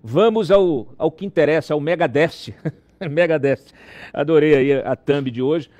Vamos ao que interessa, ao Megadeth. Megadeth. Adorei aí a thumb de hoje.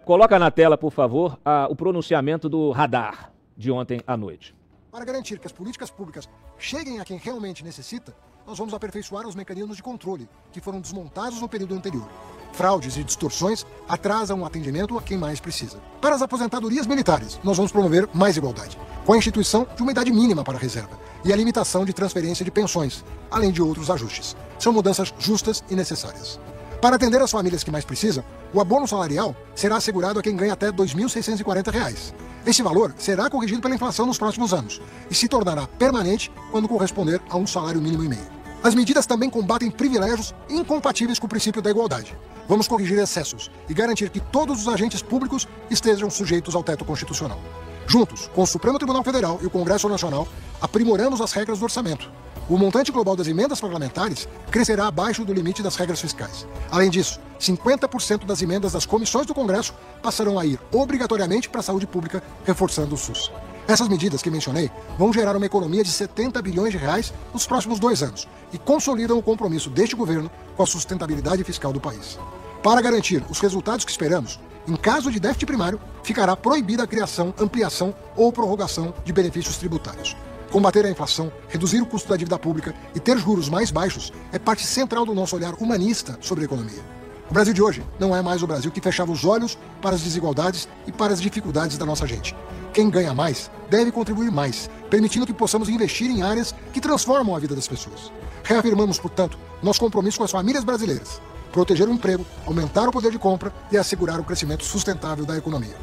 Coloca na tela, por favor, o pronunciamento do radar de ontem à noite. Para garantir que as políticas públicas cheguem a quem realmente necessita, nós vamos aperfeiçoar os mecanismos de controle que foram desmontados no período anterior. Fraudes e distorções atrasam o atendimento a quem mais precisa. Para as aposentadorias militares, nós vamos promover mais igualdade, com a instituição de uma idade mínima para a reserva e a limitação de transferência de pensões, além de outros ajustes. São mudanças justas e necessárias. Para atender as famílias que mais precisam, o abono salarial será assegurado a quem ganha até R$ 2.640. Esse valor será corrigido pela inflação nos próximos anos e se tornará permanente quando corresponder a um salário mínimo e meio. As medidas também combatem privilégios incompatíveis com o princípio da igualdade. Vamos corrigir excessos e garantir que todos os agentes públicos estejam sujeitos ao teto constitucional. Juntos, com o Supremo Tribunal Federal e o Congresso Nacional, aprimoramos as regras do orçamento. O montante global das emendas parlamentares crescerá abaixo do limite das regras fiscais. Além disso, 50% das emendas das comissões do Congresso passarão a ir obrigatoriamente para a saúde pública, reforçando o SUS. Essas medidas que mencionei vão gerar uma economia de 70 bilhões de reais nos próximos 2 anos e consolidam o compromisso deste governo com a sustentabilidade fiscal do país. Para garantir os resultados que esperamos, em caso de déficit primário, ficará proibida a criação, ampliação ou prorrogação de benefícios tributários. Combater a inflação, reduzir o custo da dívida pública e ter juros mais baixos é parte central do nosso olhar humanista sobre a economia. O Brasil de hoje não é mais o Brasil que fechava os olhos para as desigualdades e para as dificuldades da nossa gente. Quem ganha mais deve contribuir mais, permitindo que possamos investir em áreas que transformam a vida das pessoas. Reafirmamos, portanto, nosso compromisso com as famílias brasileiras, proteger o emprego, aumentar o poder de compra e assegurar o crescimento sustentável da economia.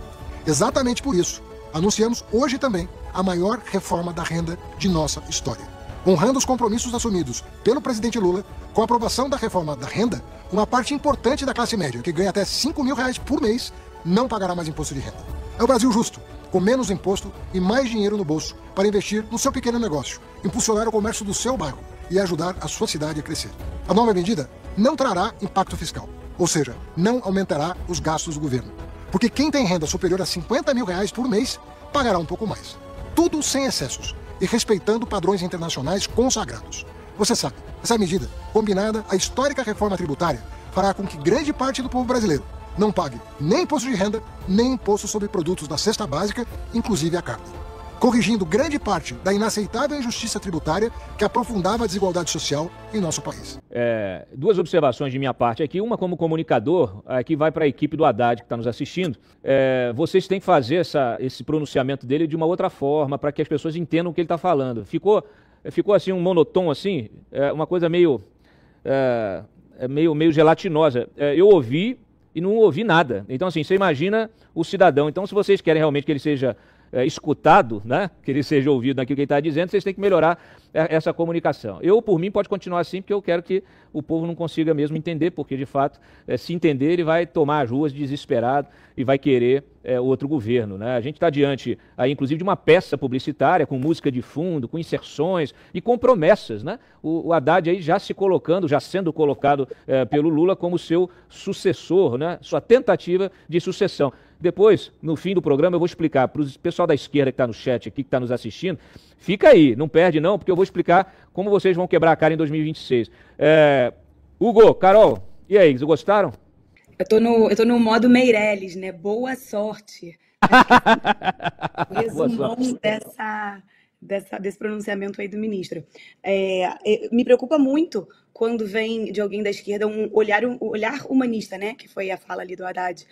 Exatamente por isso, anunciamos hoje também a maior reforma da renda de nossa história. Honrando os compromissos assumidos pelo presidente Lula, com a aprovação da reforma da renda, uma parte importante da classe média, que ganha até R$ 5.000 por mês, não pagará mais imposto de renda. É o Brasil justo, com menos imposto e mais dinheiro no bolso para investir no seu pequeno negócio, impulsionar o comércio do seu bairro e ajudar a sua cidade a crescer. A nova medida não trará impacto fiscal, ou seja, não aumentará os gastos do governo, porque quem tem renda superior a R$ 50.000 por mês pagará um pouco mais. Tudo sem excessos e respeitando padrões internacionais consagrados. Você sabe, essa medida, combinada à histórica reforma tributária, fará com que grande parte do povo brasileiro não pague nem imposto de renda, nem imposto sobre produtos da cesta básica, inclusive a carne, corrigindo grande parte da inaceitável injustiça tributária que aprofundava a desigualdade social em nosso país. 2 observações de minha parte aqui, uma como comunicador, que vai para a equipe do Haddad que está nos assistindo. Vocês têm que fazer esse pronunciamento dele de uma outra forma, para que as pessoas entendam o que ele está falando. Ficou assim um monotom, assim, uma coisa meio gelatinosa. Eu ouvi e não ouvi nada. Então, assim, você imagina o cidadão. Então, se vocês querem realmente que ele seja escutado, né, que ele seja ouvido naquilo que ele está dizendo, vocês têm que melhorar essa comunicação. Eu, por mim, pode continuar assim, porque eu quero que o povo não consiga mesmo entender, porque, de fato, se entender, ele vai tomar as ruas desesperado e vai querer outro governo, né? A gente está diante, aí, inclusive, de uma peça publicitária com música de fundo, com inserções e com promessas, né? O Haddad aí já sendo colocado pelo Lula como seu sucessor, né? Sua tentativa de sucessão. Depois, no fim do programa, eu vou explicar para o pessoal da esquerda que está no chat aqui, que está nos assistindo. Fica aí, não perde não, porque eu vou explicar como vocês vão quebrar a cara em 2026. Hugo, Carol, e aí, vocês gostaram? Eu tô no modo Meirelles, né? Boa sorte. Resumão desse pronunciamento aí do ministro. Me preocupa muito quando vem de alguém da esquerda um olhar humanista, né? Que foi a fala ali do Haddad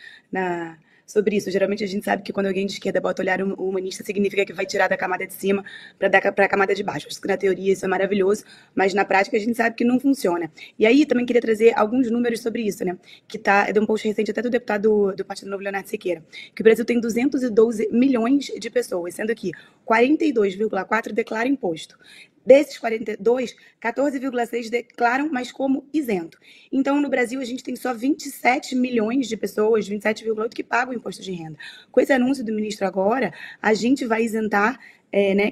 sobre isso. Geralmente a gente sabe que quando alguém de esquerda bota olhar humanista, significa que vai tirar da camada de cima para dar para a camada de baixo. Acho que na teoria isso é maravilhoso, mas na prática a gente sabe que não funciona. E aí também queria trazer alguns números sobre isso, né? Que é de um post recente até do deputado do Partido Novo, Leonardo Siqueira, que o Brasil tem 212 milhões de pessoas, sendo que 42,4 declaram imposto. Desses 42, 14,6 declaram, mas como isento. Então, no Brasil, a gente tem só 27 milhões de pessoas, 27,8, que pagam imposto de renda. Com esse anúncio do ministro agora, a gente vai isentar,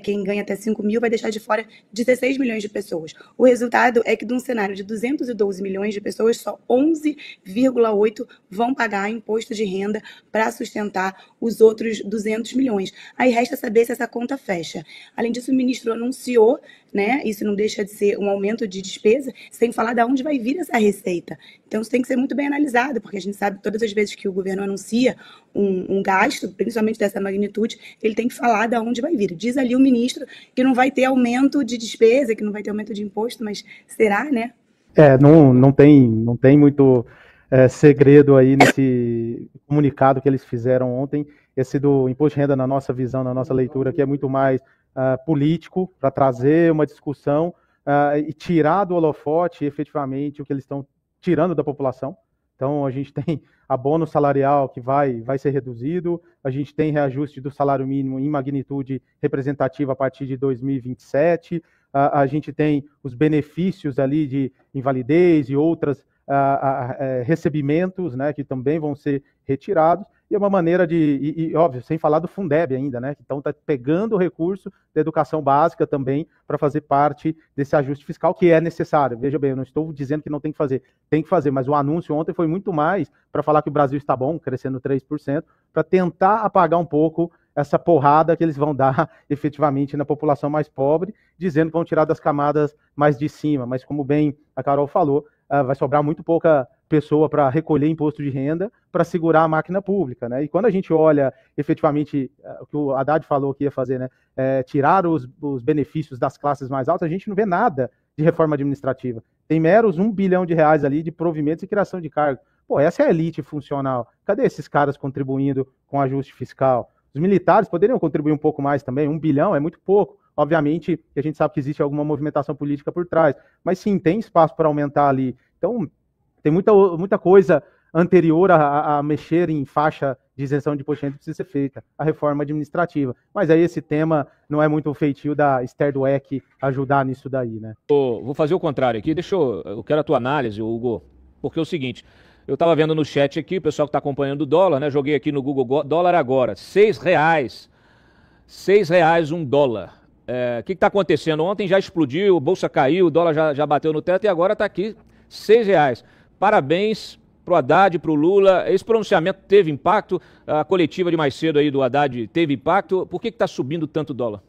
quem ganha até 5 mil vai deixar de fora 16 milhões de pessoas. O resultado é que de um cenário de 212 milhões de pessoas, só 11,8 vão pagar imposto de renda para sustentar os outros 200 milhões. Aí resta saber se essa conta fecha. Além disso, o ministro anunciou né? Isso não deixa de ser um aumento de despesa, você tem que falar de onde vai vir essa receita. Então, isso tem que ser muito bem analisado, porque a gente sabe que todas as vezes que o governo anuncia um gasto, principalmente dessa magnitude, ele tem que falar de onde vai vir. Diz ali o ministro que não vai ter aumento de despesa, que não vai ter aumento de imposto, mas será, né? Não tem muito segredo aí nesse comunicado que eles fizeram ontem. Esse do imposto de renda, na nossa visão, na nossa leitura, que é muito mais político, para trazer uma discussão e tirar do holofote, efetivamente, o que eles estão tirando da população. Então, a gente tem abono salarial que vai ser reduzido, a gente tem reajuste do salário mínimo em magnitude representativa a partir de 2027, a gente tem os benefícios ali de invalidez e outros recebimentos, né, que também vão ser retirados, e é uma maneira de, óbvio, sem falar do Fundeb ainda, né, então está pegando o recurso da educação básica também para fazer parte desse ajuste fiscal que é necessário. Veja bem, eu não estou dizendo que não tem que fazer, mas o anúncio ontem foi muito mais para falar que o Brasil está bom, crescendo 3%, para tentar apagar um pouco essa porrada que eles vão dar efetivamente na população mais pobre, dizendo que vão tirar das camadas mais de cima, mas como bem a Carol falou, vai sobrar muito pouca pessoa para recolher imposto de renda para segurar a máquina pública, né? E quando a gente olha efetivamente o que o Haddad falou que ia fazer, né? Tirar os benefícios das classes mais altas, a gente não vê nada de reforma administrativa. Tem meros R$1 bilhão ali de provimentos e criação de cargos. Pô, essa é a elite funcional. Cadê esses caras contribuindo com ajuste fiscal? Os militares poderiam contribuir um pouco mais também, R$1 bilhão é muito pouco. Obviamente que a gente sabe que existe alguma movimentação política por trás, mas sim, tem espaço para aumentar ali. Então, tem muita coisa anterior a mexer em faixa de isenção de imposto de renda que precisa ser feita, a reforma administrativa. Mas aí esse tema não é muito feitio da Esther Dweck ajudar nisso daí, né? Vou fazer o contrário aqui, eu quero a tua análise, Hugo, porque é o seguinte, eu estava vendo no chat aqui, o pessoal que está acompanhando o dólar, né? Joguei aqui no Google dólar agora, R$6. R$6 um dólar. O que está acontecendo? Ontem já explodiu, a bolsa caiu, o dólar já bateu no teto e agora está aqui R$6. Parabéns para o Haddad, para o Lula. Esse pronunciamento teve impacto? A coletiva de mais cedo aí do Haddad teve impacto? Por que está subindo tanto o dólar?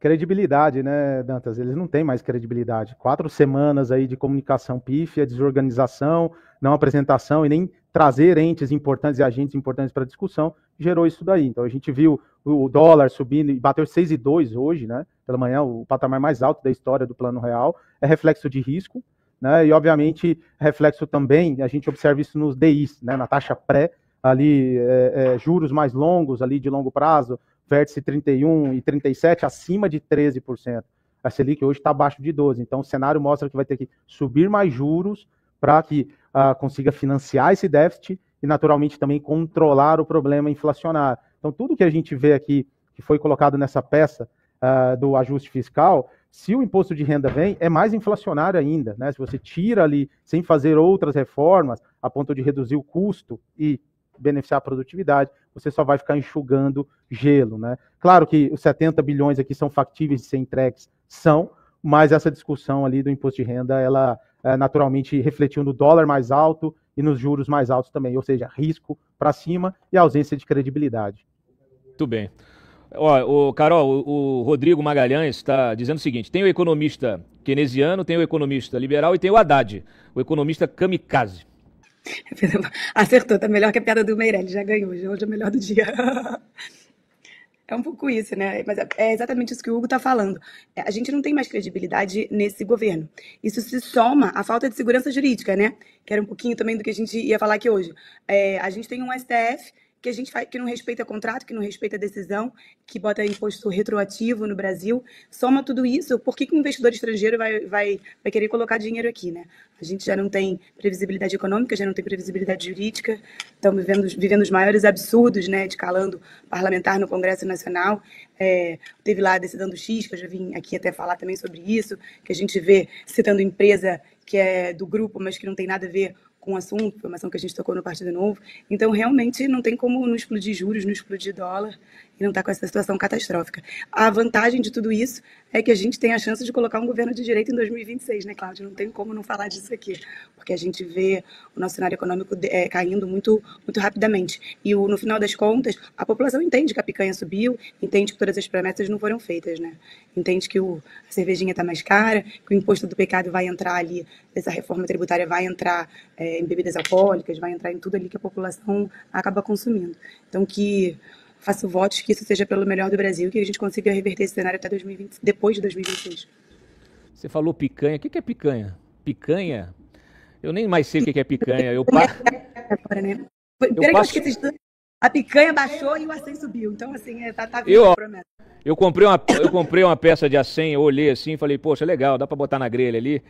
Credibilidade, né, Dantas? Eles não têm mais credibilidade. 4 semanas aí de comunicação pífia, desorganização, não apresentação e nem trazer entes importantes e agentes importantes para a discussão, gerou isso daí. Então a gente viu o dólar subindo e bateu 6,2 hoje, né? Pela manhã, o patamar mais alto da história do Plano Real. É reflexo de risco, né? E obviamente reflexo também, a gente observa isso nos DIs, né? Na taxa pré, ali juros mais longos, ali de longo prazo, vértice 31 e 37, acima de 13%. A Selic hoje está abaixo de 12%. Então o cenário mostra que vai ter que subir mais juros para que consiga financiar esse déficit e, naturalmente, também controlar o problema inflacionário. Então, tudo que a gente vê aqui, que foi colocado nessa peça do ajuste fiscal, se o imposto de renda vem, é mais inflacionário ainda, né? Se você tira ali, sem fazer outras reformas, a ponto de reduzir o custo e beneficiar a produtividade, você só vai ficar enxugando gelo, né? Claro que os 70 bilhões aqui são factíveis de ser entregues, mas essa discussão ali do imposto de renda, ela naturalmente refletiu no dólar mais alto e nos juros mais altos também, ou seja, risco para cima e ausência de credibilidade. Muito bem. Carol, o Rodrigo Magalhães está dizendo o seguinte, tem o economista keynesiano, tem o economista liberal e tem o Haddad, o economista kamikaze. Acertou, tá melhor que a piada do Meirelles, já ganhou, hoje é o melhor do dia. É um pouco isso, né? Mas é exatamente isso que o Hugo está falando. A gente não tem mais credibilidade nesse governo. Isso se soma à falta de segurança jurídica, né? Que era um pouquinho também do que a gente ia falar aqui hoje. A gente tem um STF que não respeita contrato, que não respeita decisão, que bota imposto retroativo no Brasil. Soma tudo isso, por que o investidor estrangeiro vai querer colocar dinheiro aqui, né? A gente já não tem previsibilidade econômica, já não tem previsibilidade jurídica, estamos vivendo os maiores absurdos, né, de calando parlamentar no Congresso Nacional. Teve lá a decisão do X, que eu já vim aqui até falar também sobre isso, que a gente vê citando empresa que é do grupo, mas que não tem nada a ver com o assunto, foi uma ação que a gente tocou no Partido Novo. Então, realmente, não tem como não explodir juros, não explodir dólar e não estar com essa situação catastrófica. A vantagem de tudo isso é que a gente tem a chance de colocar um governo de direita em 2026, né, Cláudio? Não tem como não falar disso aqui, porque a gente vê o nosso cenário econômico caindo muito, muito rapidamente. E no final das contas, a população entende que a picanha subiu, entende que todas as promessas não foram feitas, né? Entende que a cervejinha está mais cara, que o imposto do pecado vai entrar ali, essa reforma tributária vai entrar em bebidas alcoólicas, vai entrar em tudo ali que a população acaba consumindo. Então, que faço votos que isso seja pelo melhor do Brasil, que a gente consiga reverter esse cenário até 2020, depois de 2026. Você falou picanha. O que é picanha? Picanha? Eu nem mais sei o que é picanha. Agora, né? A picanha baixou e o acém subiu. Então, assim, tá vindo a promessa. Eu comprei uma peça de acém, eu olhei assim e falei, poxa, legal, dá para botar na grelha ali.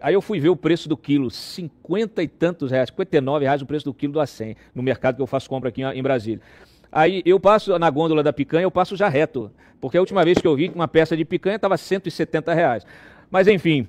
Aí eu fui ver o preço do quilo, 50 e tantos reais, 59 reais o preço do quilo do acém, no mercado que eu faço compra aqui em Brasília. Aí eu passo na gôndola da picanha, eu passo já reto, porque a última vez que eu vi uma peça de picanha estava 170 reais. Mas enfim,